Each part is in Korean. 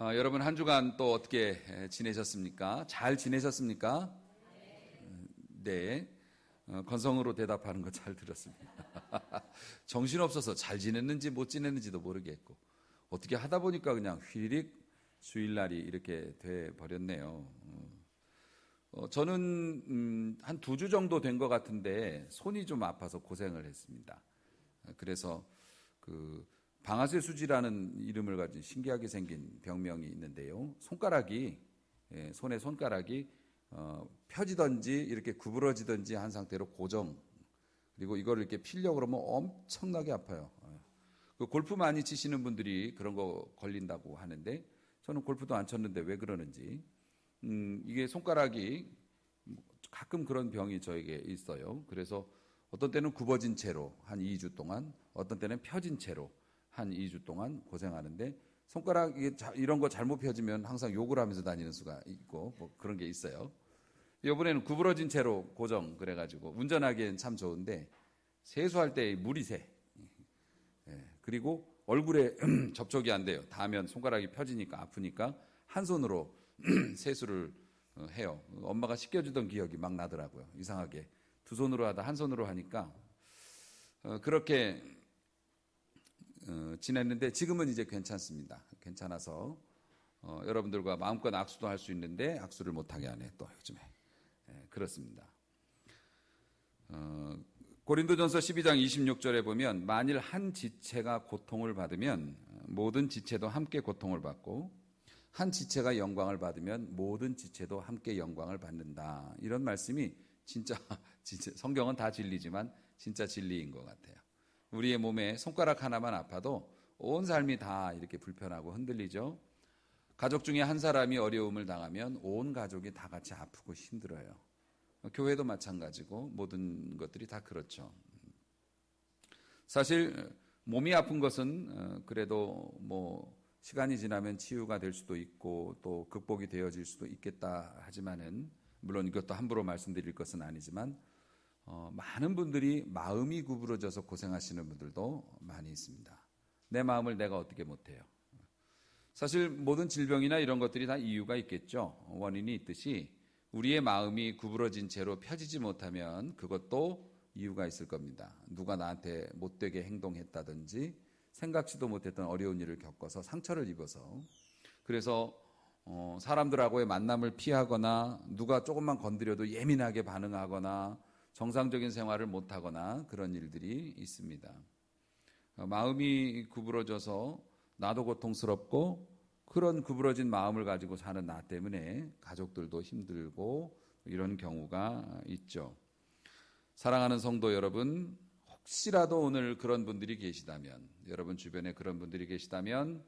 여러분 한 주간 또 어떻게 지내셨습니까? 잘 지내셨습니까? 네. 건성으로 대답하는 거 잘 들었습니다. 정신없어서 잘 지냈는지 못 지냈는지도 모르겠고 어떻게 하다 보니까 그냥 휘리릭 주일날이 이렇게 돼 버렸네요. 저는 한 2주 정도 된 것 같은데 손이 좀 아파서 고생을 했습니다. 그래서 방아쇠 수지라는 이름을 가진 신기하게 생긴 병명이 있는데요. 손의 손가락이 펴지든지 이렇게 구부러지든지 한 상태로 고정. 그리고 이걸 이렇게 피려고 그러면 엄청나게 아파요. 골프 많이 치시는 분들이 그런 거 걸린다고 하는데 저는 골프도 안 쳤는데 왜 그러는지. 이게 손가락이 가끔 그런 병이 저에게 있어요. 그래서 어떤 때는 굽어진 채로 한 2주 동안, 어떤 때는 펴진 채로 한 2주 동안 고생하는데 손가락이 이런 거 잘못 펴지면 항상 욕을 하면서 다니는 수가 있고 뭐 그런 게 있어요. 이번에는 구부러진 채로 고정 그래가지고 운전하기엔 참 좋은데 세수할 때 물이 새. 그리고 얼굴에 접촉이 안 돼요. 닿으면 손가락이 펴지니까 아프니까 한 손으로 세수를 해요. 엄마가 씻겨주던 기억이 막 나더라고요. 이상하게 두 손으로 하다 한 손으로 하니까 그렇게 지냈는데 지금은 이제 괜찮습니다. 괜찮아서 여러분들과 마음껏 악수도 할 수 있는데 악수를 못하게 하네 또 요즘에. 그렇습니다. 고린도전서 12장 26절에 보면 만일 한 지체가 고통을 받으면 모든 지체도 함께 고통을 받고 한 지체가 영광을 받으면 모든 지체도 함께 영광을 받는다. 이런 말씀이 진짜 성경은 다 진리지만 진짜 진리인 것 같아요. 우리의 몸에 손가락 하나만 아파도 온 삶이 다 이렇게 불편하고 흔들리죠. 가족 중에 한 사람이 어려움을 당하면 온 가족이 다 같이 아프고 힘들어요. 교회도 마찬가지고 모든 것들이 다 그렇죠. 사실 몸이 아픈 것은 그래도 뭐 시간이 지나면 치유가 될 수도 있고 또 극복이 되어질 수도 있겠다 하지만은 물론 이것도 함부로 말씀드릴 것은 아니지만 많은 분들이 마음이 구부러져서 고생하시는 분들도 많이 있습니다. 내 마음을 내가 어떻게 못해요. 사실 모든 질병이나 이런 것들이 다 이유가 있겠죠. 원인이 있듯이 우리의 마음이 구부러진 채로 펴지지 못하면 그것도 이유가 있을 겁니다. 누가 나한테 못되게 행동했다든지 생각지도 못했던 어려운 일을 겪어서 상처를 입어서 그래서 사람들하고의 만남을 피하거나 누가 조금만 건드려도 예민하게 반응하거나 정상적인 생활을 못하거나 그런 일들이 있습니다. 마음이 구부러져서 나도 고통스럽고 그런 구부러진 마음을 가지고 사는 나 때문에 가족들도 힘들고 이런 경우가 있죠. 사랑하는 성도 여러분, 혹시라도 오늘 그런 분들이 계시다면, 여러분 주변에 그런 분들이 계시다면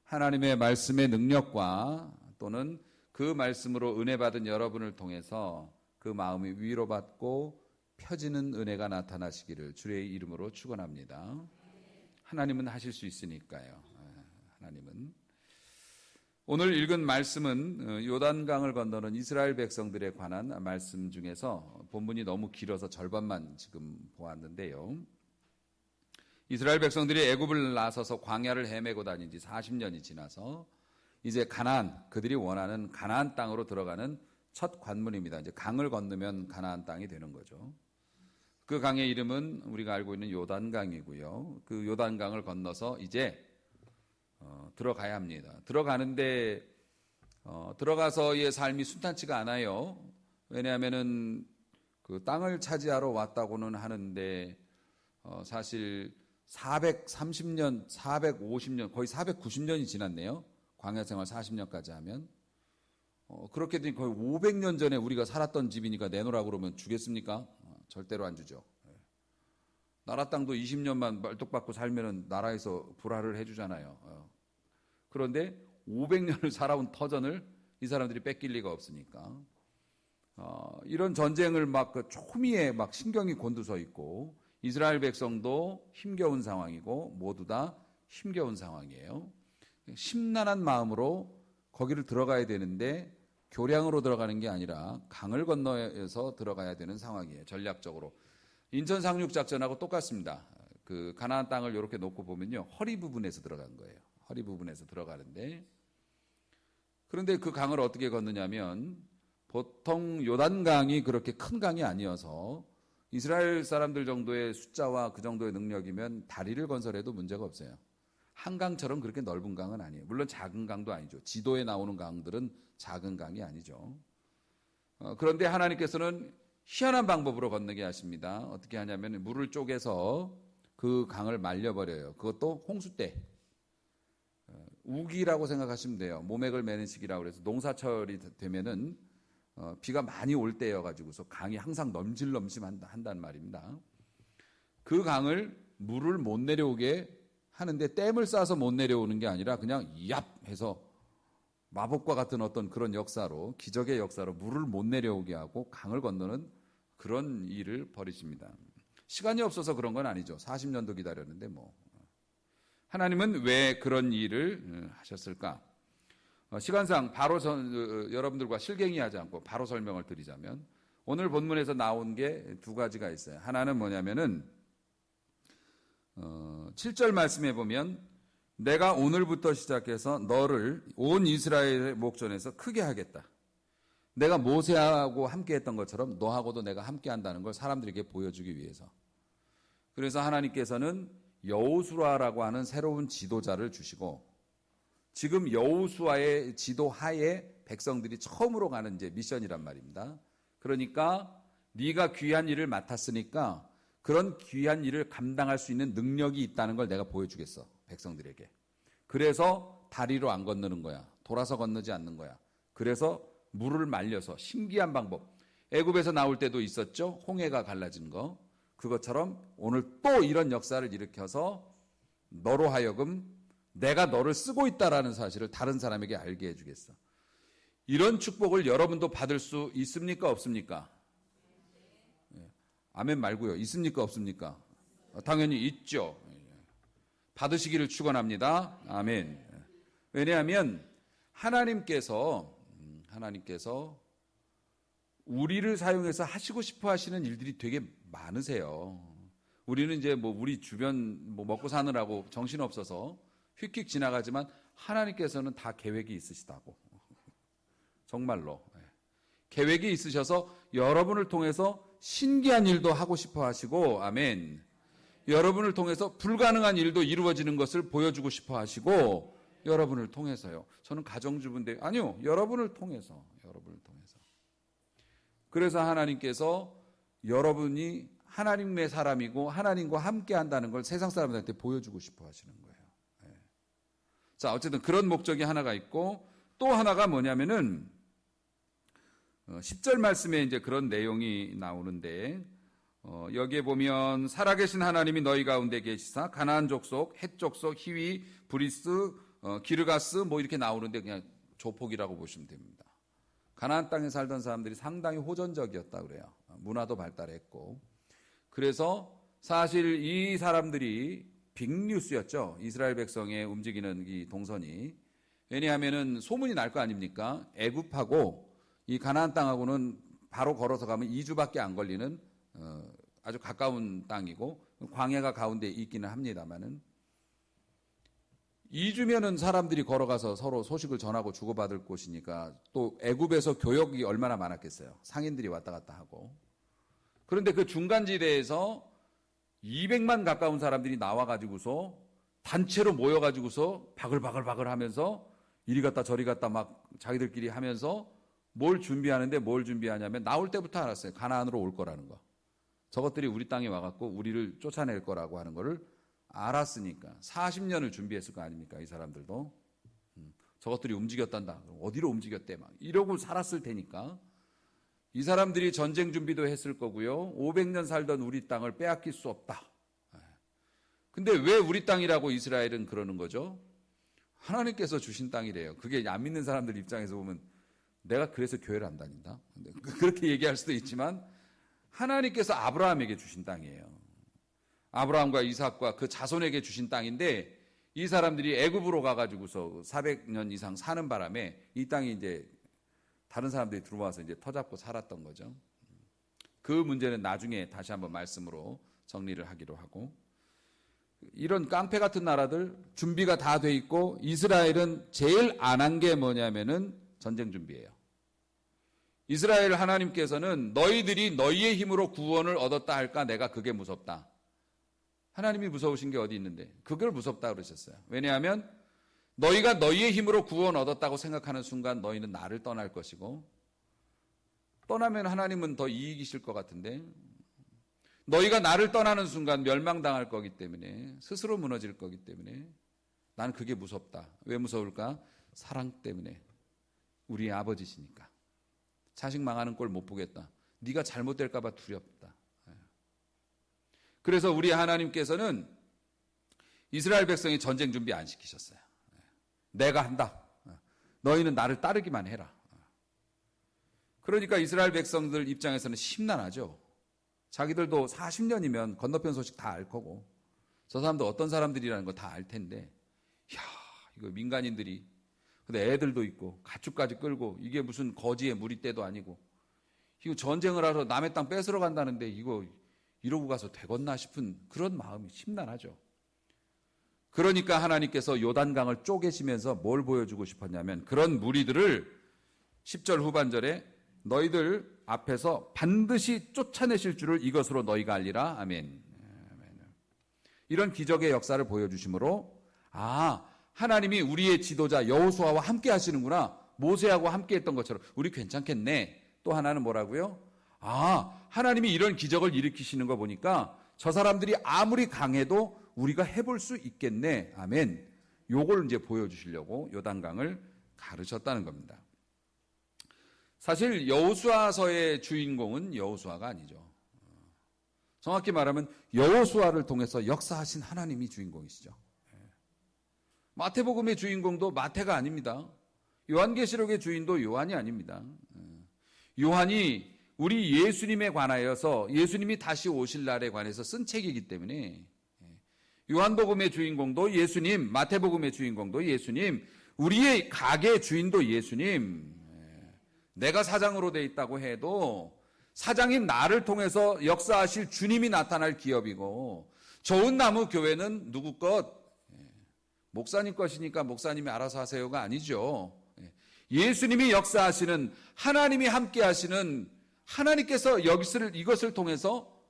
하나님의 말씀의 능력과 또는 그 말씀으로 은혜 받은 여러분을 통해서 그 마음이 위로받고 펴지는 은혜가 나타나시기를 주의 이름으로 축원합니다. 하나님은 하실 수 있으니까요. 하나님은. 오늘 읽은 말씀은 요단강을 건너는 이스라엘 백성들에 관한 말씀 중에서 본문이 너무 길어서 절반만 지금 보았는데요. 이스라엘 백성들이 애굽을 나서서 광야를 헤매고 다닌 지 40년이 지나서 이제 그들이 원하는 가나안 땅으로 들어가는 첫 관문입니다. 이제 강을 건너면 가나안 땅이 되는 거죠. 그 강의 이름은 우리가 알고 있는 요단강이고요. 그 요단강을 건너서 이제 들어가야 합니다. 들어가는데 들어가서의 삶이 순탄치가 않아요. 왜냐하면은 그 땅을 차지하러 왔다고는 하는데 사실 430년, 450년, 거의 490년이 지났네요. 광야 생활 40년까지 하면 그렇게 되니 거의 500년 전에 우리가 살았던 집이니까 내놓으라고 그러면 주겠습니까? 절대로 안 주죠. 나라 땅도 20년만 말뚝박고 살면은 나라에서 불화를 해주잖아요. 그런데 500년을 살아온 터전을 이 사람들이 뺏길 리가 없으니까 이런 전쟁을 막 그 초미에 막 신경이 곤두서 있고 이스라엘 백성도 힘겨운 상황이고 모두 다 힘겨운 상황이에요. 심란한 마음으로 거기를 들어가야 되는데 교량으로 들어가는 게 아니라 강을 건너서 들어가야 되는 상황이에요. 전략적으로. 인천 상륙 작전하고 똑같습니다. 그 가나안 땅을 이렇게 놓고 보면요. 허리 부분에서 들어간 거예요. 허리 부분에서 들어가는데 그런데 그 강을 어떻게 건너냐면 보통 요단강이 그렇게 큰 강이 아니어서 이스라엘 사람들 정도의 숫자와 그 정도의 능력이면 다리를 건설해도 문제가 없어요. 한강처럼 그렇게 넓은 강은 아니에요. 물론 작은 강도 아니죠. 지도에 나오는 강들은 작은 강이 아니죠. 그런데 하나님께서는 희한한 방법으로 건너게 하십니다. 어떻게 하냐면 물을 쪼개서 그 강을 말려버려요. 그것도 홍수 때. 우기라고 생각하시면 돼요. 모맥을 매는 시기라고 그래서 농사철이 되면은 비가 많이 올 때여가지고서 강이 항상 넘실넘실한다는 말입니다. 그 강을 물을 못 내려오게 하는데 댐을 쌓아서 못 내려오는 게 아니라 그냥 얍 해서 마법과 같은 어떤 그런 역사로, 기적의 역사로 물을 못 내려오게 하고 강을 건너는 그런 일을 벌이십니다. 시간이 없어서 그런 건 아니죠. 40년도 기다렸는데 뭐. 하나님은 왜 그런 일을 하셨을까? 시간상 바로 여러분들과 실갱이 하지 않고 바로 설명을 드리자면 오늘 본문에서 나온 게 두 가지가 있어요. 하나는 뭐냐면은 7절 말씀에 보면 내가 오늘부터 시작해서 너를 온 이스라엘의 목전에서 크게 하겠다. 내가 모세하고 함께 했던 것처럼 너하고도 내가 함께 한다는 걸 사람들에게 보여주기 위해서. 그래서 하나님께서는 여호수아라고 하는 새로운 지도자를 주시고 지금 여호수아의 지도 하에 백성들이 처음으로 가는 이제 미션이란 말입니다. 그러니까 네가 귀한 일을 맡았으니까 그런 귀한 일을 감당할 수 있는 능력이 있다는 걸 내가 보여주겠어. 백성들에게. 그래서 다리로 안 건너는 거야. 돌아서 건너지 않는 거야. 그래서 물을 말려서 신기한 방법. 애굽에서 나올 때도 있었죠. 홍해가 갈라진 거. 그것처럼 오늘 또 이런 역사를 일으켜서 너로 하여금 내가 너를 쓰고 있다라는 사실을 다른 사람에게 알게 해주겠어. 이런 축복을 여러분도 받을 수 있습니까? 없습니까? 아멘 말고요. 있습니까? 없습니까? 당연히 있죠. 받으시기를 축원합니다. 아멘. 왜냐하면 하나님께서 우리를 사용해서 하시고 싶어 하시는 일들이 되게 많으세요. 우리는 이제 뭐 우리 주변 뭐 먹고 사느라고 정신 없어서 휙휙 지나가지만 하나님께서는 다 계획이 있으시다고. 정말로. 계획이 있으셔서 여러분을 통해서 신기한 일도 하고 싶어 하시고, 아멘. 여러분을 통해서 불가능한 일도 이루어지는 것을 보여주고 싶어 하시고, 여러분을 통해서요. 저는 가정주부인데, 아니요. 여러분을 통해서. 그래서 하나님께서 여러분이 하나님의 사람이고 하나님과 함께 한다는 걸 세상 사람들한테 보여주고 싶어 하시는 거예요. 자, 어쨌든 그런 목적이 하나가 있고 또 하나가 뭐냐면은 10절 말씀에 이제 그런 내용이 나오는데 여기에 보면 살아계신 하나님이 너희 가운데 계시사 가나안 족속, 헷 족속, 히위, 브리스, 기르가스 뭐 이렇게 나오는데 그냥 조폭이라고 보시면 됩니다. 가나안 땅에 살던 사람들이 상당히 호전적이었다 그래요. 문화도 발달했고. 그래서 사실 이 사람들이 빅뉴스였죠. 이스라엘 백성의 움직이는 이 동선이. 왜냐하면은 소문이 날 거 아닙니까? 애굽하고 이 가나안 땅하고는 바로 걸어서 가면 2주밖에 안 걸리는 아주 가까운 땅이고 광야가 가운데 있기는 합니다만은 2주면은 사람들이 걸어가서 서로 소식을 전하고 주고받을 곳이니까 또 애굽에서 교역이 얼마나 많았겠어요. 상인들이 왔다 갔다 하고. 그런데 그 중간지대에서 200만 가까운 사람들이 나와가지고서 단체로 모여가지고서 바글바글 하면서 이리 갔다 저리 갔다 막 자기들끼리 하면서 뭘 준비하냐면 나올 때부터 알았어요. 가나안으로 올 거라는 거. 저것들이 우리 땅에 와갖고 우리를 쫓아낼 거라고 하는 거를 알았으니까 40년을 준비했을 거 아닙니까? 이 사람들도. 저것들이 움직였단다. 어디로 움직였대? 막 이러고 살았을 테니까. 이 사람들이 전쟁 준비도 했을 거고요. 500년 살던 우리 땅을 빼앗길 수 없다. 근데 왜 우리 땅이라고 이스라엘은 그러는 거죠? 하나님께서 주신 땅이래요. 그게 안 믿는 사람들 입장에서 보면 내가 그래서 교회를 안 다닌다? 그렇게 얘기할 수도 있지만 하나님께서 아브라함에게 주신 땅이에요. 아브라함과 이삭과 그 자손에게 주신 땅인데 이 사람들이 애굽으로 가가지고서 400년 이상 사는 바람에 이 땅이 이제 다른 사람들이 들어와서 이제 터잡고 살았던 거죠. 그 문제는 나중에 다시 한번 말씀으로 정리를 하기로 하고 이런 깡패 같은 나라들 준비가 다 돼 있고 이스라엘은 제일 안 한 게 뭐냐면은 전쟁 준비예요. 이스라엘 하나님께서는 너희들이 너희의 힘으로 구원을 얻었다 할까 내가 그게 무섭다. 하나님이 무서우신 게 어디 있는데 그걸 무섭다 그러셨어요. 왜냐하면 너희가 너희의 힘으로 구원 얻었다고 생각하는 순간 너희는 나를 떠날 것이고 떠나면 하나님은 더 이익이실 것 같은데 너희가 나를 떠나는 순간 멸망당할 거기 때문에 스스로 무너질 거기 때문에 나는 그게 무섭다. 왜 무서울까? 사랑 때문에. 우리 아버지시니까. 자식 망하는 꼴 못 보겠다. 네가 잘못될까 봐 두렵다. 그래서 우리 하나님께서는 이스라엘 백성이 전쟁 준비 안 시키셨어요. 내가 한다. 너희는 나를 따르기만 해라. 그러니까 이스라엘 백성들 입장에서는 심란하죠. 자기들도 40년이면 건너편 소식 다 알 거고 저 사람도 어떤 사람들이라는 거 다 알 텐데 이야 이거 민간인들이 근데 애들도 있고 가축까지 끌고 이게 무슨 거지의 무리떼도 아니고 이거 전쟁을 하러 남의 땅 뺏으러 간다는데 이거 이러고 가서 되겠나 싶은 그런 마음이 심란하죠. 그러니까 하나님께서 요단강을 쪼개시면서 뭘 보여주고 싶었냐면 그런 무리들을 10절 후반절에 너희들 앞에서 반드시 쫓아내실 줄을 이것으로 너희가 알리라. 아멘. 이런 기적의 역사를 보여주심으로 하나님이 우리의 지도자 여호수아와 함께 하시는구나. 모세하고 함께 했던 것처럼 우리 괜찮겠네. 또 하나는 뭐라고요? 하나님이 이런 기적을 일으키시는 거 보니까 저 사람들이 아무리 강해도 우리가 해볼 수 있겠네. 아멘. 요걸 이제 보여주시려고 요단강을 가르쳤다는 겁니다. 사실 여호수아서의 주인공은 여호수아가 아니죠. 정확히 말하면 여호수아를 통해서 역사하신 하나님이 주인공이시죠. 마태복음의 주인공도 마태가 아닙니다. 요한계시록의 주인도 요한이 아닙니다. 요한이 우리 예수님에 관하여서 예수님이 다시 오실 날에 관해서 쓴 책이기 때문에 요한복음의 주인공도 예수님, 마태복음의 주인공도 예수님, 우리의 가게 주인도 예수님. 내가 사장으로 돼 있다고 해도 사장인 나를 통해서 역사하실 주님이 나타날 기업이고 좋은 나무 교회는 누구 것? 목사님 것이니까 목사님이 알아서 하세요가 아니죠. 예수님이 역사하시는 하나님이 함께 하시는 하나님께서 이것을 통해서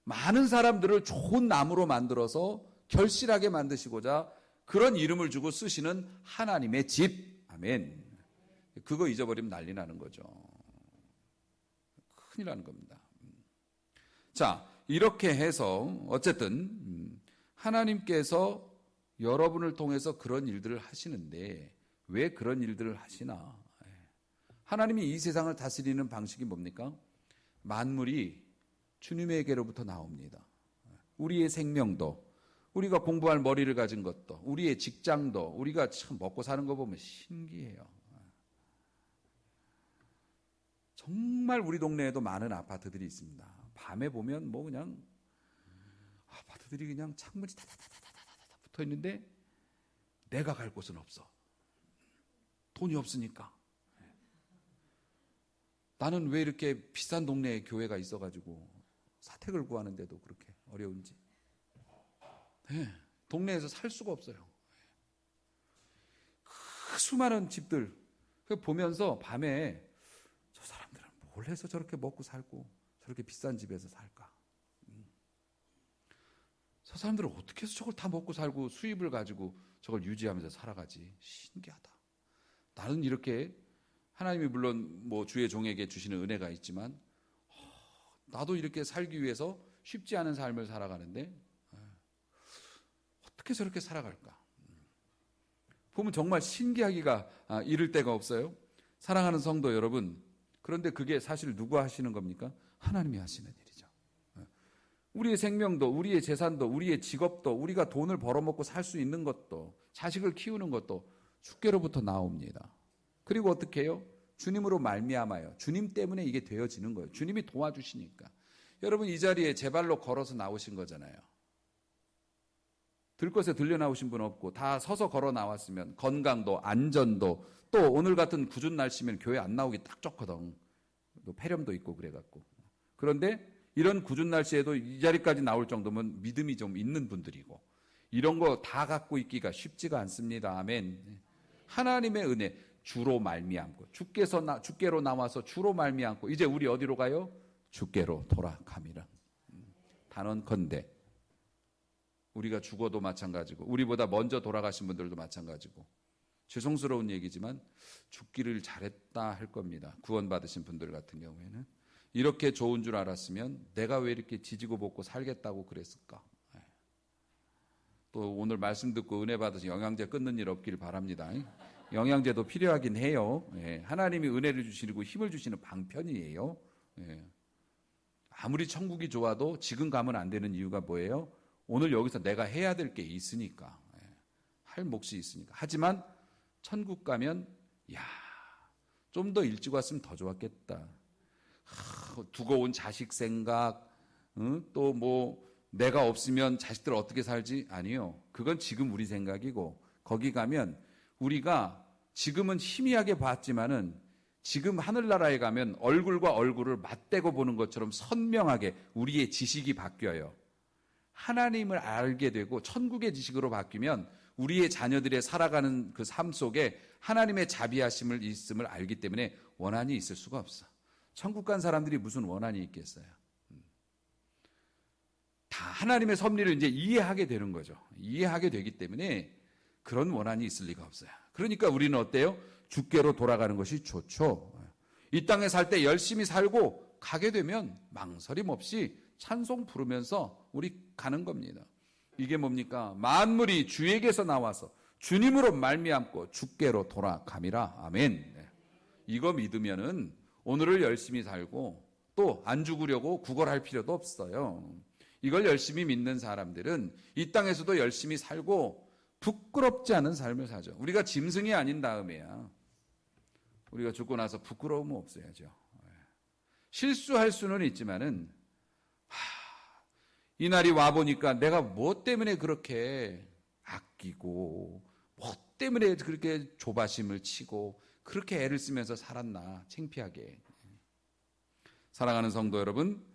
많은 사람들을 좋은 나무로 만들어서 결실하게 만드시고자 그런 이름을 주고 쓰시는 하나님의 집. 아멘. 그거 잊어버리면 난리 나는 거죠. 큰일 나는 겁니다. 자, 이렇게 해서 어쨌든 하나님께서 여러분을 통해서 그런 일들을 하시는데 왜 그런 일들을 하시나? 하나님이 이 세상을 다스리는 방식이 뭡니까? 만물이 주님에게로부터 나옵니다. 우리의 생명도, 우리가 공부할 머리를 가진 것도, 우리의 직장도, 우리가 참 먹고 사는 거 보면 신기해요. 정말 우리 동네에도 많은 아파트들이 있습니다. 밤에 보면 뭐 그냥 아파트들이 그냥 창문이 다다다다다다다 붙어 있는데 내가 갈 곳은 없어. 돈이 없으니까. 나는 왜 이렇게 비싼 동네에 교회가 있어가지고 사택을 구하는데도 그렇게 어려운지. 동네에서 살 수가 없어요. 그 수많은 집들 보면서 밤에 저 사람들은 뭘 해서 저렇게 먹고 살고 저렇게 비싼 집에서 살까? 저 사람들은 어떻게 해서 저걸 다 먹고 살고 수입을 가지고 저걸 유지하면서 살아가지? 신기하다. 나는 이렇게 하나님이 물론 뭐 주의 종에게 주시는 은혜가 있지만 나도 이렇게 살기 위해서 쉽지 않은 삶을 살아가는데 어떻게 저렇게 살아갈까? 보면 정말 신기하기가 이를 데가 없어요. 사랑하는 성도 여러분, 그런데 그게 사실 누가 하시는 겁니까? 하나님이 하시는 일이죠. 우리의 생명도, 우리의 재산도, 우리의 직업도, 우리가 돈을 벌어먹고 살 수 있는 것도, 자식을 키우는 것도 주께로부터 나옵니다. 그리고 어떻게 해요? 주님으로 말미암아요. 주님 때문에 이게 되어지는 거예요. 주님이 도와주시니까. 여러분 이 자리에 제 발로 걸어서 나오신 거잖아요. 들것에 들려 나오신 분 없고 다 서서 걸어 나왔으면 건강도 안전도 또 오늘 같은 궂은 날씨면 교회 안 나오기 딱 좋거든. 또 폐렴도 있고 그래갖고. 그런데 이런 궂은 날씨에도 이 자리까지 나올 정도면 믿음이 좀 있는 분들이고 이런 거 다 갖고 있기가 쉽지가 않습니다. 아멘. 하나님의 은혜 주로 말미암고 주께로 나와서 주로 말미암고 이제 우리 어디로 가요? 주께로 돌아갑니다. 단언컨대 우리가 죽어도 마찬가지고 우리보다 먼저 돌아가신 분들도 마찬가지고 죄송스러운 얘기지만 죽기를 잘했다 할 겁니다. 구원받으신 분들 같은 경우에는 이렇게 좋은 줄 알았으면 내가 왜 이렇게 지지고 볶고 살겠다고 그랬을까? 또 오늘 말씀 듣고 은혜 받으신 영양제 끊는 일 없길 바랍니다. 영양제도 필요하긴 해요. 하나님이 은혜를 주시고 힘을 주시는 방편이에요. 아무리 천국이 좋아도 지금 가면 안 되는 이유가 뭐예요? 오늘 여기서 내가 해야 될 게 있으니까. 할 몫이 있으니까. 하지만 천국 가면 좀 더 일찍 왔으면 더 좋았겠다. 두고 온 자식 생각, 또 뭐 내가 없으면 자식들 어떻게 살지? 아니요. 그건 지금 우리 생각이고 거기 가면 우리가 지금은 희미하게 봤지만은 지금 하늘나라에 가면 얼굴과 얼굴을 맞대고 보는 것처럼 선명하게 우리의 지식이 바뀌어요. 하나님을 알게 되고 천국의 지식으로 바뀌면 우리의 자녀들의 살아가는 그 삶 속에 하나님의 자비하심을 있음을 알기 때문에 원한이 있을 수가 없어. 천국 간 사람들이 무슨 원한이 있겠어요? 다 하나님의 섭리를 이제 이해하게 되는 거죠. 이해하게 되기 때문에 그런 원한이 있을 리가 없어요. 그러니까 우리는 어때요? 주께로 돌아가는 것이 좋죠. 이 땅에 살 때 열심히 살고 가게 되면 망설임 없이 찬송 부르면서 우리 가는 겁니다. 이게 뭡니까? 만물이 주에게서 나와서 주님으로 말미암고 주께로 돌아감이라. 아멘. 이거 믿으면은 오늘을 열심히 살고 또 안 죽으려고 구걸할 필요도 없어요. 이걸 열심히 믿는 사람들은 이 땅에서도 열심히 살고 부끄럽지 않은 삶을 사죠. 우리가 짐승이 아닌 다음에야 우리가 죽고 나서 부끄러움은 없어야죠. 실수할 수는 있지만은 이 날이 와 보니까 내가 뭐 때문에 그렇게 아끼고 뭐 때문에 그렇게 조바심을 치고 그렇게 애를 쓰면서 살았나 창피하게. 사랑하는 성도 여러분,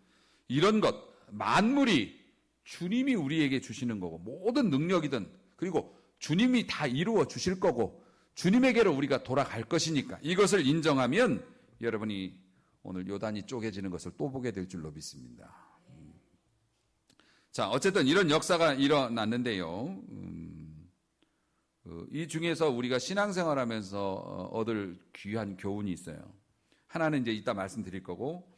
이런 것 만물이 주님이 우리에게 주시는 거고 모든 능력이든 그리고 주님이 다 이루어 주실 거고 주님에게로 우리가 돌아갈 것이니까 이것을 인정하면 여러분이 오늘 요단이 쪼개지는 것을 또 보게 될 줄로 믿습니다. 자, 어쨌든 이런 역사가 일어났는데요. 이 중에서 우리가 신앙생활하면서 얻을 귀한 교훈이 있어요. 하나는 이제 이따 말씀드릴 거고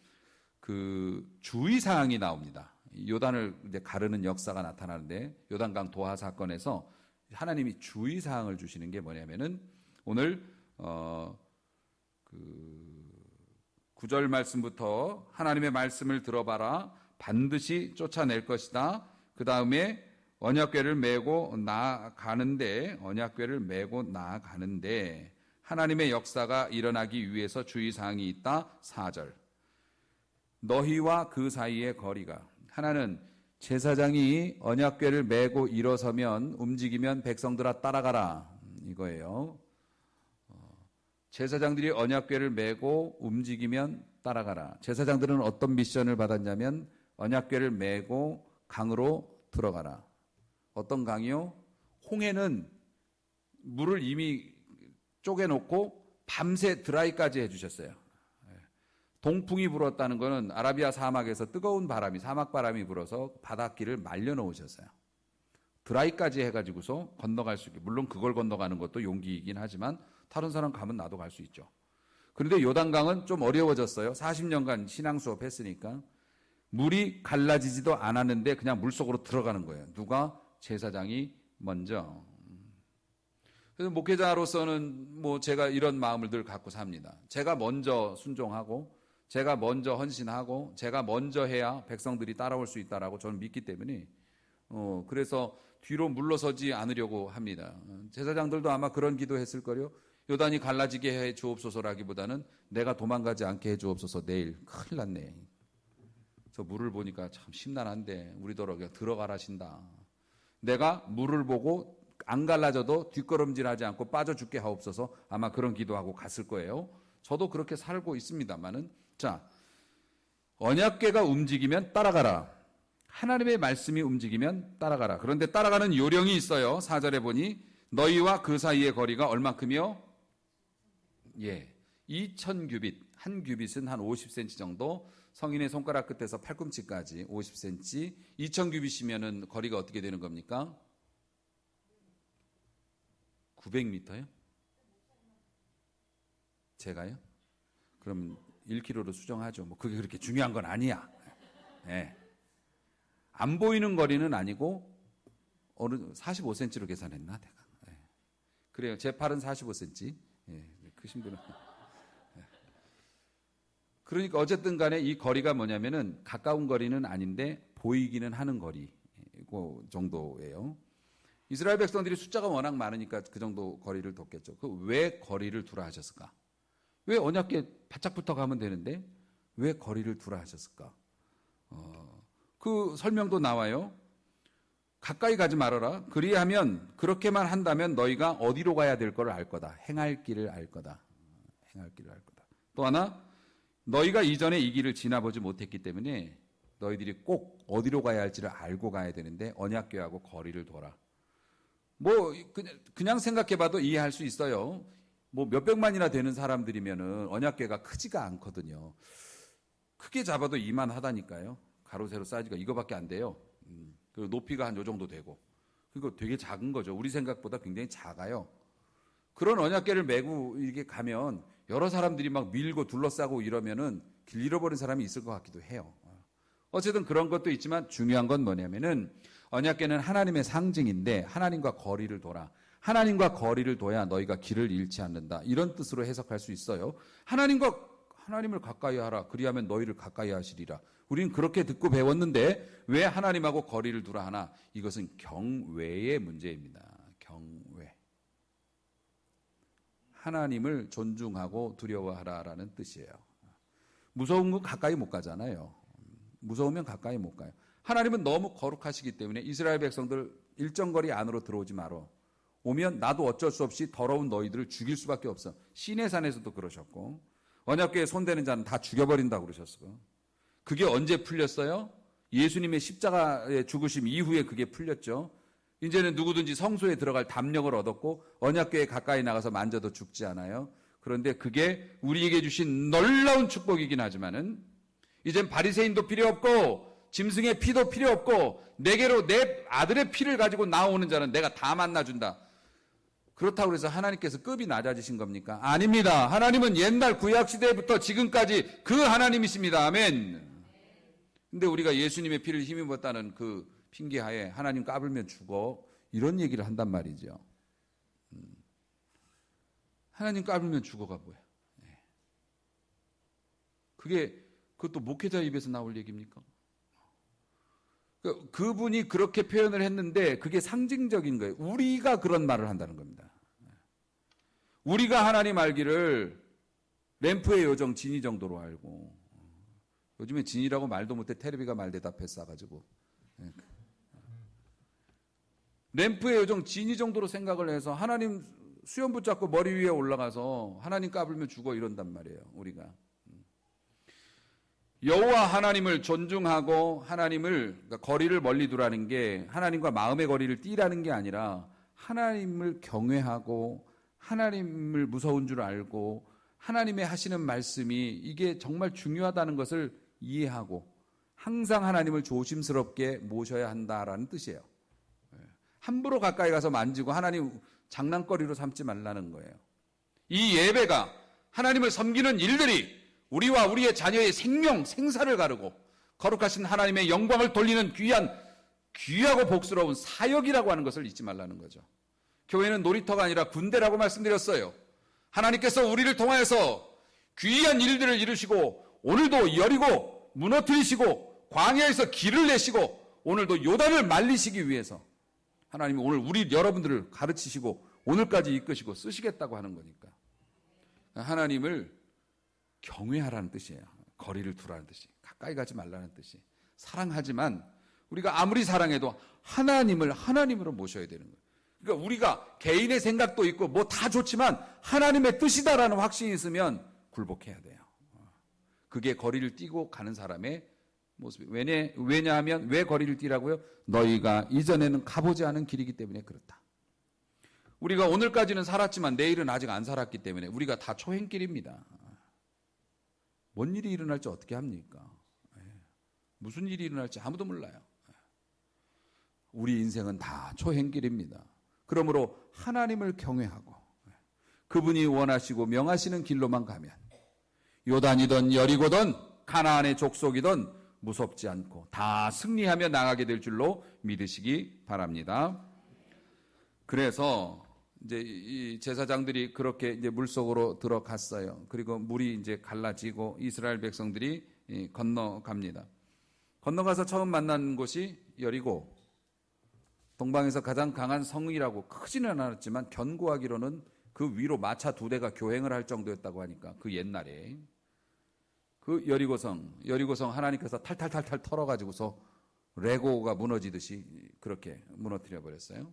그 주의사항이 나옵니다. 요단을 이제 가르는 역사가 나타나는데 요단강 도하 사건에서 하나님이 주의사항을 주시는 게 뭐냐면은 오늘 그 9절 말씀부터 하나님의 말씀을 들어봐라. 반드시 쫓아낼 것이다. 그 다음에 언약궤를 메고 나아가는데 하나님의 역사가 일어나기 위해서 주의사항이 있다. 4절 너희와 그 사이의 거리가 하나는 제사장이 언약궤를 메고 일어서면 움직이면 백성들아 따라가라 이거예요. 제사장들이 언약궤를 메고 움직이면 따라가라. 제사장들은 어떤 미션을 받았냐면 언약궤를 메고 강으로 들어가라. 어떤 강이요? 홍해는 물을 이미 쪼개놓고 밤새 드라이까지 해주셨어요. 동풍이 불었다는 것은 아라비아 사막에서 뜨거운 바람이 사막바람이 불어서 바닷길을 말려놓으셨어요. 드라이까지 해가지고서 건너갈 수 있게. 물론 그걸 건너가는 것도 용기이긴 하지만 다른 사람 가면 나도 갈 수 있죠. 그런데 요단강은 좀 어려워졌어요. 40년간 신앙 수업 했으니까 물이 갈라지지도 않았는데 그냥 물속으로 들어가는 거예요. 누가? 제사장이 먼저. 그래서 목회자로서는 뭐 제가 이런 마음을 늘 갖고 삽니다. 제가 먼저 순종하고 제가 먼저 헌신하고 제가 먼저 해야 백성들이 따라올 수 있다라고 저는 믿기 때문에 그래서 뒤로 물러서지 않으려고 합니다. 제사장들도 아마 그런 기도했을 거요. 요단이 갈라지게 해 주옵소서라기보다는 내가 도망가지 않게 해 주옵소서. 내일 큰일 났네. 저 물을 보니까 참 심란한데 우리더러 들어가라신다. 내가 물을 보고 안 갈라져도 뒷걸음질하지 않고 빠져 죽게 하옵소서. 아마 그런 기도하고 갔을 거예요. 저도 그렇게 살고 있습니다만은 자, 언약궤가 움직이면 따라가라. 하나님의 말씀이 움직이면 따라가라. 그런데 따라가는 요령이 있어요. 4절에 보니 너희와 그 사이의 거리가 얼만큼이요? 2000규빗. 한 규빗은 한 50cm 정도. 성인의 손가락 끝에서 팔꿈치까지 50cm. 2000규빗이면은 거리가 어떻게 되는 겁니까? 900m요? 제가요? 그럼 1km로 수정하죠. 뭐 그게 그렇게 중요한 건 아니야. 안 보이는 거리는 아니고 어느 45cm로 계산했나 내가. 그래요. 제 팔은 45cm. 크신 분은. 그러니까 어쨌든 간에 이 거리가 뭐냐면은 가까운 거리는 아닌데 보이기는 하는 거리 정도예요. 이스라엘 백성들이 숫자가 워낙 많으니까 그 정도 거리를 뒀겠죠. 왜 거리를 두라 하셨을까? 왜 언약궤 바짝 붙어 가면 되는데 왜 거리를 두라 하셨을까? 그 설명도 나와요. 가까이 가지 말아라. 그리하면 그렇게만 한다면 너희가 어디로 가야 될 거를 알 거다. 행할 길을 알 거다. 행할 길을 알 거다. 또 하나 너희가 이전에 이 길을 지나보지 못했기 때문에 너희들이 꼭 어디로 가야 할지를 알고 가야 되는데 언약궤하고 거리를 둬라. 뭐 그냥 생각해봐도 이해할 수 있어요. 뭐 몇백만이나 되는 사람들이면은 언약궤가 크지가 않거든요. 크게 잡아도 이만하다니까요. 가로 세로 사이즈가 이거밖에 안 돼요. 그리고 높이가 한 요 정도 되고. 그리고 되게 작은 거죠. 우리 생각보다 굉장히 작아요. 그런 언약궤를 메고 이게 가면 여러 사람들이 막 밀고 둘러싸고 이러면은 길 잃어버린 사람이 있을 것 같기도 해요. 어쨌든 그런 것도 있지만 중요한 건 뭐냐면은 언약궤는 하나님의 상징인데 하나님과 거리를 둬라. 하나님과 거리를 둬야 너희가 길을 잃지 않는다. 이런 뜻으로 해석할 수 있어요. 하나님을 가까이 하라. 그리하면 너희를 가까이 하시리라. 우리는 그렇게 듣고 배웠는데 왜 하나님하고 거리를 두라 하나? 이것은 경외의 문제입니다. 경외. 하나님을 존중하고 두려워하라라는 뜻이에요. 무서운 건 가까이 못 가잖아요. 무서우면 가까이 못 가요. 하나님은 너무 거룩하시기 때문에 이스라엘 백성들 일정 거리 안으로 들어오지 마라. 오면 나도 어쩔 수 없이 더러운 너희들을 죽일 수밖에 없어. 시내산에서도 그러셨고 언약궤에 손대는 자는 다 죽여버린다고 그러셨어요. 그게 언제 풀렸어요? 예수님의 십자가의 죽으심 이후에 그게 풀렸죠. 이제는 누구든지 성소에 들어갈 담력을 얻었고 언약궤에 가까이 나가서 만져도 죽지 않아요. 그런데 그게 우리에게 주신 놀라운 축복이긴 하지만은 이젠 바리새인도 필요 없고 짐승의 피도 필요 없고 내게로 내 아들의 피를 가지고 나오는 자는 내가 다 만나준다. 그렇다고 해서 하나님께서 급이 낮아지신 겁니까? 아닙니다. 하나님은 옛날 구약시대부터 지금까지 그 하나님이십니다. 아멘. 근데 우리가 예수님의 피를 힘입었다는 그 핑계하에 하나님 까불면 죽어 이런 얘기를 한단 말이죠. 하나님 까불면 죽어가 뭐야? 그것도 목회자 입에서 나올 얘기입니까? 그분이 그렇게 표현을 했는데 그게 상징적인 거예요. 우리가 그런 말을 한다는 겁니다. 우리가 하나님 알기를 램프의 요정 진이 정도로 알고 요즘에 진이라고 말도 못해 테레비가 말 대답해 싸가지고 램프의 요정 진이 정도로 생각을 해서 하나님 수염 붙잡고 머리 위에 올라가서 하나님 까불면 죽어 이런단 말이에요. 우리가 여호와 하나님을 존중하고 그러니까 거리를 멀리 두라는 게 하나님과 마음의 거리를 띠라는 게 아니라 하나님을 경외하고 하나님을 무서운 줄 알고 하나님의 하시는 말씀이 이게 정말 중요하다는 것을 이해하고 항상 하나님을 조심스럽게 모셔야 한다라는 뜻이에요. 함부로 가까이 가서 만지고 하나님 장난거리로 삼지 말라는 거예요. 이 예배가 하나님을 섬기는 일들이 우리와 우리의 자녀의 생명, 생사를 가르고 거룩하신 하나님의 영광을 돌리는 귀하고 복스러운 사역이라고 하는 것을 잊지 말라는 거죠. 교회는 놀이터가 아니라 군대라고 말씀드렸어요. 하나님께서 우리를 통하여서 귀한 일들을 이루시고 오늘도 여리고 무너뜨리시고 광야에서 길을 내시고 오늘도 요단을 말리시기 위해서 하나님이 오늘 여러분들을 가르치시고 오늘까지 이끄시고 쓰시겠다고 하는 거니까 하나님을 경외하라는 뜻이에요. 거리를 두라는 뜻이. 가까이 가지 말라는 뜻이. 사랑하지만 우리가 아무리 사랑해도 하나님을 하나님으로 모셔야 되는 거예요. 그러니까 우리가 개인의 생각도 있고 뭐 다 좋지만 하나님의 뜻이다라는 확신이 있으면 굴복해야 돼요. 그게 거리를 띄고 가는 사람의 모습이. 왜냐하면 왜 거리를 뛰라고요? 너희가 이전에는 가보지 않은 길이기 때문에 그렇다. 우리가 오늘까지는 살았지만 내일은 아직 안 살았기 때문에 우리가 다 초행길입니다. 뭔 일이 일어날지 어떻게 합니까? 무슨 일이 일어날지 아무도 몰라요. 우리 인생은 다 초행길입니다. 그러므로 하나님을 경외하고 그분이 원하시고 명하시는 길로만 가면 요단이든 여리고든 가나안의 족속이든 무섭지 않고 다 승리하며 나가게 될 줄로 믿으시기 바랍니다. 그래서 이제 이 제사장들이 그렇게 이제 물속으로 들어갔어요. 그리고 물이 이제 갈라지고 이스라엘 백성들이 건너갑니다. 건너가서 처음 만난 곳이 여리고, 동방에서 가장 강한 성이라고, 크지는 않았지만 견고하기로는 그 위로 마차 2대가 교행을 할 정도였다고 하니까, 그 옛날에 그 여리고성 하나님께서 탈탈탈탈 털어가지고서 레고가 무너지듯이 그렇게 무너뜨려 버렸어요.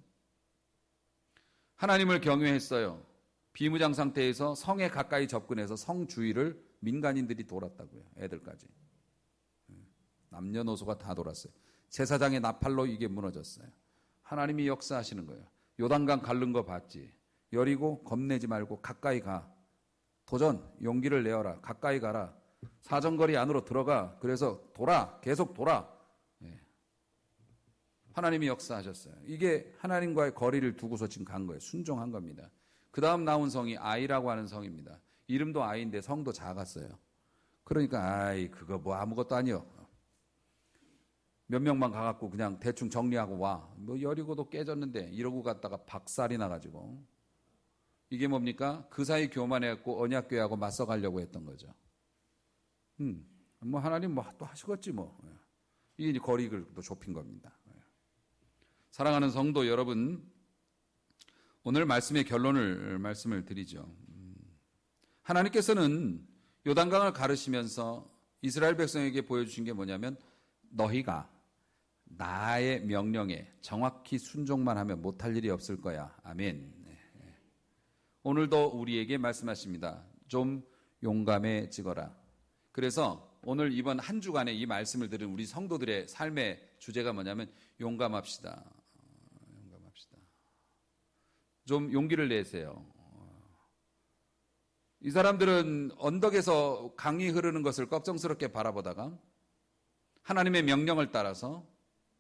하나님을 경외했어요. 비무장 상태에서 성에 가까이 접근해서 성 주위를 민간인들이 돌았다고요. 애들까지. 남녀노소가 다 돌았어요. 제사장의 나팔로 이게 무너졌어요. 하나님이 역사하시는 거예요. 요단강 갈른 거 봤지? 여리고 겁내지 말고 가까이 가. 도전, 용기를 내어라. 가까이 가라. 사정거리 안으로 들어가. 그래서 돌아. 계속 돌아. 하나님이 역사하셨어요. 이게 하나님과의 거리를 두고서 지금 간 거예요. 순종한 겁니다. 그 다음 나온 성이 아이라고 하는 성입니다. 이름도 아이인데 성도 작았어요. 그러니까 아이 그거 뭐 아무것도 아니요. 몇 명만 가갖고 그냥 대충 정리하고 와. 뭐 여리고도 깨졌는데 이러고 갔다가 박살이 나가지고. 이게 뭡니까? 그 사이 교만해갖고 언약궤하고 맞서가려고 했던 거죠. 뭐 하나님 뭐 또 하시겠지 뭐. 이게 이제 거리를 또 좁힌 겁니다. 사랑하는 성도 여러분, 오늘 말씀의 결론을 말씀을 드리죠. 하나님께서는 요단강을 가르시면서 이스라엘 백성에게 보여주신 게 뭐냐면 너희가 나의 명령에 정확히 순종만 하면 못할 일이 없을 거야. 아멘. 오늘도 우리에게 말씀하십니다. 좀 용감해지거라. 그래서 오늘 이번 한 주간에 이 말씀을 들은 우리 성도들의 삶의 주제가 뭐냐면 용감합시다. 좀 용기를 내세요. 이 사람들은 언덕에서 강이 흐르는 것을 걱정스럽게 바라보다가 하나님의 명령을 따라서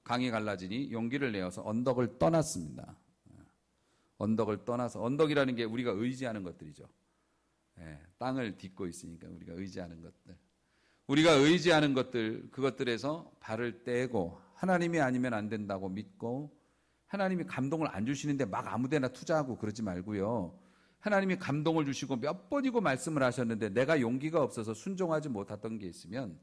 강이 갈라지니 용기를 내어서 언덕을 떠났습니다. 언덕을 떠나서, 언덕이라는 게 우리가 의지하는 것들이죠. 땅을 딛고 있으니까 우리가 의지하는 것들. 우리가 의지하는 것들, 그것들에서 발을 떼고 하나님이 아니면 안 된다고 믿고, 하나님이 감동을 안 주시는데 막 아무데나 투자하고 그러지 말고요. 하나님이 감동을 주시고 몇 번이고 말씀을 하셨는데 내가 용기가 없어서 순종하지 못했던 게 있으면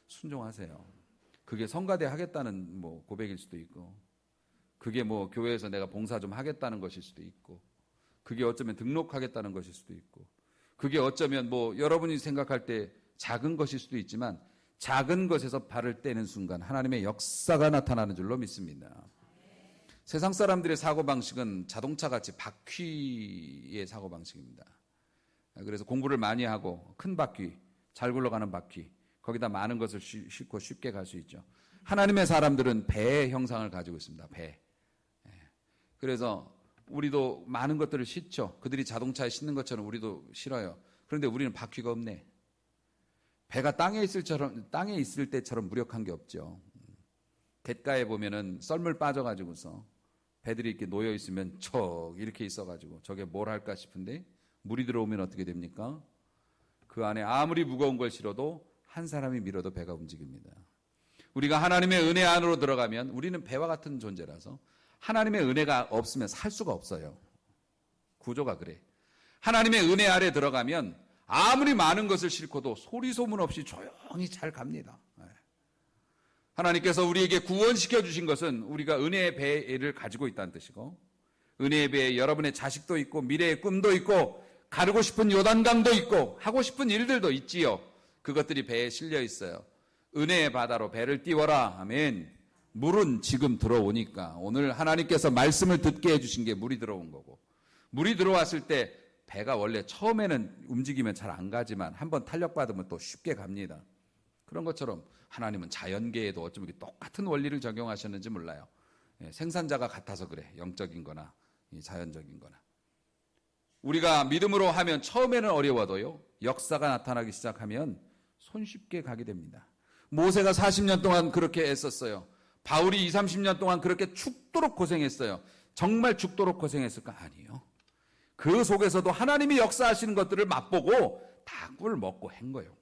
순종하세요. 그게 성가대 하겠다는 뭐 고백일 수도 있고, 그게 뭐 교회에서 내가 봉사 좀 하겠다는 것일 수도 있고, 그게 어쩌면 등록하겠다는 것일 수도 있고, 그게 어쩌면 뭐 여러분이 생각할 때 작은 것일 수도 있지만 작은 것에서 발을 떼는 순간 하나님의 역사가 나타나는 줄로 믿습니다. 세상 사람들의 사고방식은 자동차같이 바퀴의 사고방식입니다. 그래서 공부를 많이 하고 큰 바퀴, 잘 굴러가는 바퀴, 거기다 많은 것을 싣고 쉽게 갈 수 있죠. 하나님의 사람들은 배의 형상을 가지고 있습니다. 배. 그래서 우리도 많은 것들을 싣죠. 그들이 자동차에 싣는 것처럼 우리도 실어요. 그런데 우리는 바퀴가 없네. 배가 땅에 있을 때처럼 무력한 게 없죠. 갯가에 보면은 썰물 빠져가지고서 배들이 이렇게 놓여 있으면 척 이렇게 있어가지고 저게 뭘 할까 싶은데 물이 들어오면 어떻게 됩니까? 그 안에 아무리 무거운 걸 실어도 한 사람이 밀어도 배가 움직입니다. 우리가 하나님의 은혜 안으로 들어가면 우리는 배와 같은 존재라서 하나님의 은혜가 없으면 살 수가 없어요. 구조가 그래. 하나님의 은혜 아래 들어가면 아무리 많은 것을 싣고도 소리 소문 없이 조용히 잘 갑니다. 하나님께서 우리에게 구원시켜 주신 것은 우리가 은혜의 배를 가지고 있다는 뜻이고, 은혜의 배에 여러분의 자식도 있고 미래의 꿈도 있고 가르고 싶은 요단강도 있고 하고 싶은 일들도 있지요. 그것들이 배에 실려 있어요. 은혜의 바다로 배를 띄워라. 아멘. 물은 지금 들어오니까 오늘 하나님께서 말씀을 듣게 해주신 게 물이 들어온 거고, 물이 들어왔을 때 배가 원래 처음에는 움직이면 잘 안 가지만 한번 탄력받으면 또 쉽게 갑니다. 그런 것처럼 하나님은 자연계에도 어쩌면 똑같은 원리를 적용하셨는지 몰라요. 생산자가 같아서 그래. 영적인 거나 자연적인 거나. 우리가 믿음으로 하면 처음에는 어려워도요, 역사가 나타나기 시작하면 손쉽게 가게 됩니다. 모세가 40년 동안 그렇게 애썼어요. 바울이 20, 30년 동안 그렇게 죽도록 고생했어요. 정말 죽도록 고생했을까? 아니요. 그 속에서도 하나님이 역사하시는 것들을 맛보고 다 꿀 먹고 한 거예요.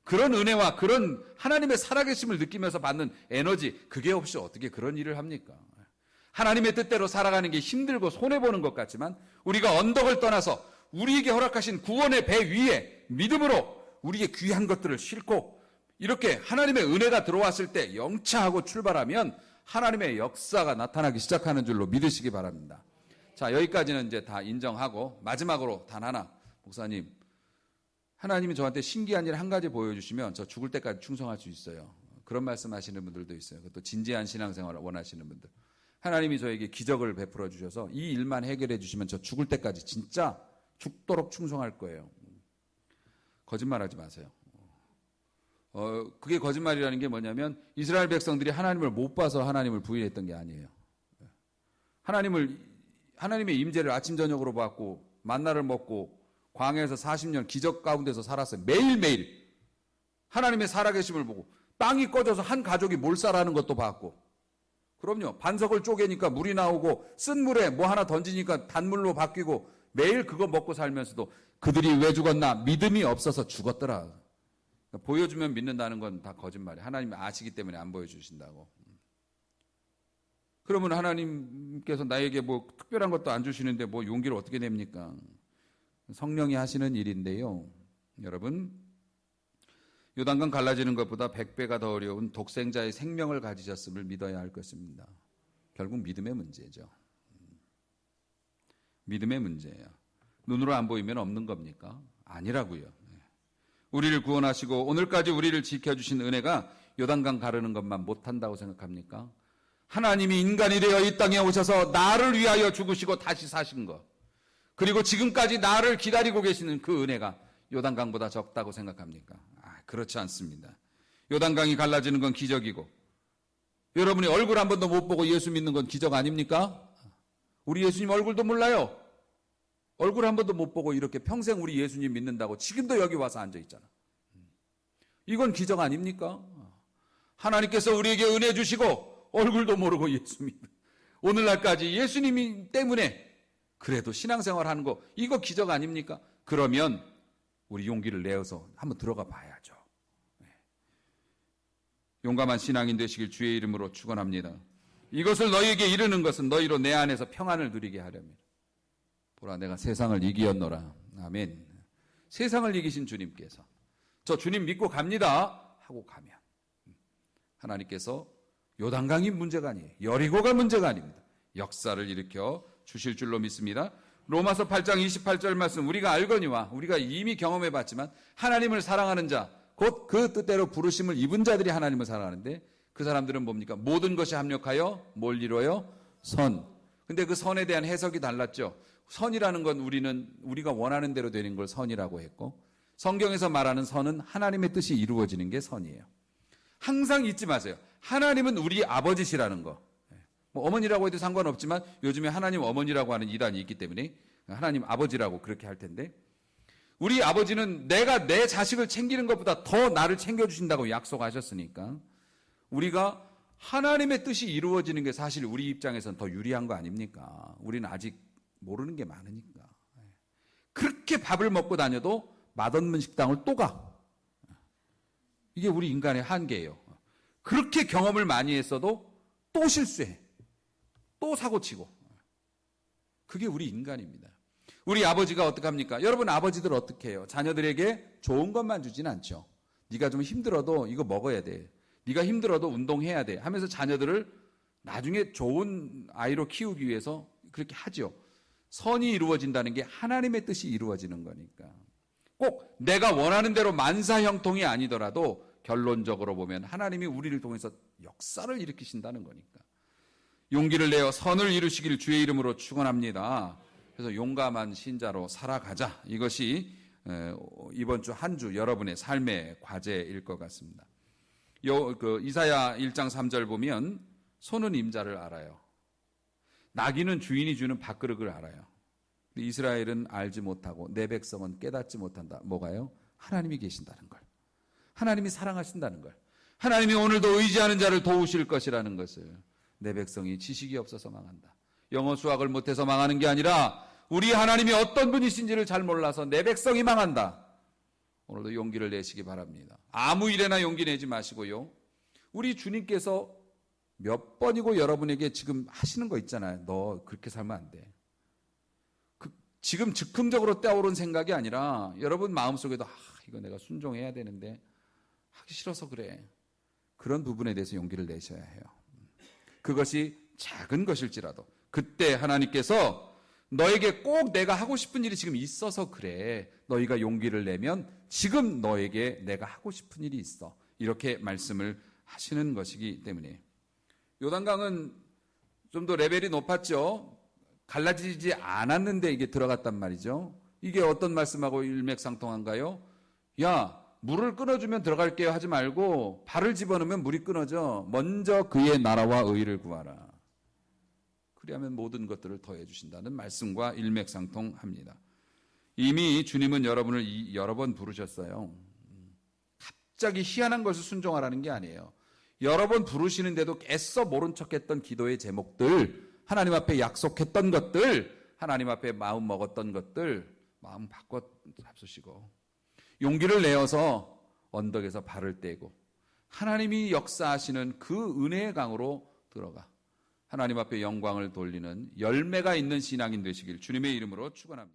그런 은혜와 그런 하나님의 살아계심을 느끼면서 받는 에너지, 그게 없이 어떻게 그런 일을 합니까? 하나님의 뜻대로 살아가는 게 힘들고 손해보는 것 같지만 우리가 언덕을 떠나서 우리에게 허락하신 구원의 배 위에 믿음으로 우리의 귀한 것들을 싣고 이렇게 하나님의 은혜가 들어왔을 때 영차하고 출발하면 하나님의 역사가 나타나기 시작하는 줄로 믿으시기 바랍니다. 자, 여기까지는 이제 다 인정하고 마지막으로 단 하나, 목사님, 하나님이 저한테 신기한 일 한 가지 보여주시면 저 죽을 때까지 충성할 수 있어요. 그런 말씀하시는 분들도 있어요. 그것도 진지한 신앙생활을 원하시는 분들. 하나님이 저에게 기적을 베풀어 주셔서 이 일만 해결해 주시면 저 죽을 때까지 진짜 죽도록 충성할 거예요. 거짓말하지 마세요. 그게 거짓말이라는 게 뭐냐면 이스라엘 백성들이 하나님을 못 봐서 하나님을 부인했던 게 아니에요. 하나님의 임재를 아침 저녁으로 받고 만나를 먹고 광야에서 40년 기적 가운데서 살았어요. 매일매일 하나님의 살아계심을 보고 땅이 꺼져서 한 가족이 몰살하는 것도 봤고, 그럼요, 반석을 쪼개니까 물이 나오고 쓴 물에 뭐 하나 던지니까 단물로 바뀌고 매일 그거 먹고 살면서도 그들이 왜 죽었나? 믿음이 없어서 죽었더라. 그러니까 보여주면 믿는다는 건 다 거짓말이에요. 하나님이 아시기 때문에 안 보여주신다고. 그러면 하나님께서 나에게 뭐 특별한 것도 안 주시는데 뭐 용기를 어떻게 냅니까? 성령이 하시는 일인데요. 여러분, 요단강 갈라지는 것보다 100배가 더 어려운 독생자의 생명을 가지셨음을 믿어야 할 것입니다. 결국 믿음의 문제죠. 믿음의 문제예요. 눈으로 안 보이면 없는 겁니까? 아니라고요. 우리를 구원하시고 오늘까지 우리를 지켜주신 은혜가 요단강 가르는 것만 못한다고 생각합니까? 하나님이 인간이 되어 이 땅에 오셔서 나를 위하여 죽으시고 다시 사신 것, 그리고 지금까지 나를 기다리고 계시는 그 은혜가 요단강보다 적다고 생각합니까? 그렇지 않습니다. 요단강이 갈라지는 건 기적이고 여러분이 얼굴 한 번도 못 보고 예수 믿는 건 기적 아닙니까? 우리 예수님 얼굴도 몰라요. 얼굴 한 번도 못 보고 이렇게 평생 우리 예수님 믿는다고 지금도 여기 와서 앉아 있잖아. 이건 기적 아닙니까? 하나님께서 우리에게 은혜 주시고 얼굴도 모르고 예수 믿는, 오늘날까지 예수님이 때문에 그래도 신앙생활 하는 거, 이거 기적 아닙니까? 그러면 우리 용기를 내어서 한번 들어가 봐야죠. 용감한 신앙인 되시길 주의 이름으로 축원합니다. 이것을 너희에게 이르는 것은 너희로 내 안에서 평안을 누리게 하렵니다. 보라, 내가 세상을 이기었노라. 아멘. 세상을 이기신 주님께서 저 주님 믿고 갑니다 하고 가면 하나님께서 요단강이 문제가 아니에요. 여리고가 문제가 아닙니다. 역사를 일으켜 주실 줄로 믿습니다. 로마서 8장 28절 말씀 우리가 알거니와, 우리가 이미 경험해 봤지만 하나님을 사랑하는 자, 곧 그 뜻대로 부르심을 입은 자들이 하나님을 사랑하는데 그 사람들은 뭡니까? 모든 것이 합력하여 뭘 이루어요? 선. 근데 그 선에 대한 해석이 달랐죠. 선이라는 건 우리가 원하는 대로 되는 걸 선이라고 했고, 성경에서 말하는 선은 하나님의 뜻이 이루어지는 게 선이에요. 항상 잊지 마세요. 하나님은 우리 아버지시라는 거. 뭐 어머니라고 해도 상관없지만 요즘에 하나님 어머니라고 하는 이단이 있기 때문에 하나님 아버지라고 그렇게 할 텐데, 우리 아버지는 내가 내 자식을 챙기는 것보다 더 나를 챙겨주신다고 약속하셨으니까 우리가 하나님의 뜻이 이루어지는 게 사실 우리 입장에서는 더 유리한 거 아닙니까? 우리는 아직 모르는 게 많으니까. 그렇게 밥을 먹고 다녀도 맛없는 식당을 또 가. 이게 우리 인간의 한계예요. 그렇게 경험을 많이 했어도 또 실수해. 또 사고치고. 그게 우리 인간입니다. 우리 아버지가 어떡합니까? 여러분 아버지들 어떻게 해요? 자녀들에게 좋은 것만 주진 않죠. 네가 좀 힘들어도 이거 먹어야 돼. 네가 힘들어도 운동해야 돼 하면서 자녀들을 나중에 좋은 아이로 키우기 위해서 그렇게 하죠. 선이 이루어진다는 게 하나님의 뜻이 이루어지는 거니까. 꼭 내가 원하는 대로 만사형통이 아니더라도 결론적으로 보면 하나님이 우리를 통해서 역사를 일으키신다는 거니까. 용기를 내어 선을 이루시길 주의 이름으로 축원합니다. 그래서 용감한 신자로 살아가자. 이것이 이번 주 한 주 여러분의 삶의 과제일 것 같습니다. 이사야 1장 3절 보면 소는 임자를 알아요. 나귀는 주인이 주는 밥그릇을 알아요. 이스라엘은 알지 못하고 내 백성은 깨닫지 못한다. 뭐가요? 하나님이 계신다는 걸. 하나님이 사랑하신다는 걸. 하나님이 오늘도 의지하는 자를 도우실 것이라는 것을. 내 백성이 지식이 없어서 망한다. 영어 수학을 못해서 망하는 게 아니라 우리 하나님이 어떤 분이신지를 잘 몰라서 내 백성이 망한다. 오늘도 용기를 내시기 바랍니다. 아무 일에나 용기 내지 마시고요. 우리 주님께서 몇 번이고 여러분에게 지금 하시는 거 있잖아요. 너 그렇게 살면 안 돼. 지금 즉흥적으로 떠오른 생각이 아니라 여러분 마음속에도 이거 내가 순종해야 되는데 하기 싫어서 그래. 그런 부분에 대해서 용기를 내셔야 해요. 그것이 작은 것일지라도 그때 하나님께서 너에게 꼭 내가 하고 싶은 일이 지금 있어서 그래. 너희가 용기를 내면 지금 너에게 내가 하고 싶은 일이 있어. 이렇게 말씀을 하시는 것이기 때문에. 요단강은 좀 더 레벨이 높았죠. 갈라지지 않았는데 이게 들어갔단 말이죠. 이게 어떤 말씀하고 일맥상통한가요? 야, 물을 끊어주면 들어갈게요 하지 말고 발을 집어넣으면 물이 끊어져. 먼저 그의 나라와 의를 구하라. 그리하면 모든 것들을 더해 주신다는 말씀과 일맥상통합니다. 이미 주님은 여러분을 여러 번 부르셨어요. 갑자기 희한한 것을 순종하라는 게 아니에요. 여러 번 부르시는데도 애써 모른 척했던 기도의 제목들, 하나님 앞에 약속했던 것들, 하나님 앞에 마음 먹었던 것들 마음 바꿔 잡수시고 용기를 내어서 언덕에서 발을 떼고 하나님이 역사하시는 그 은혜의 강으로 들어가 하나님 앞에 영광을 돌리는 열매가 있는 신앙인 되시길 주님의 이름으로 축원합니다.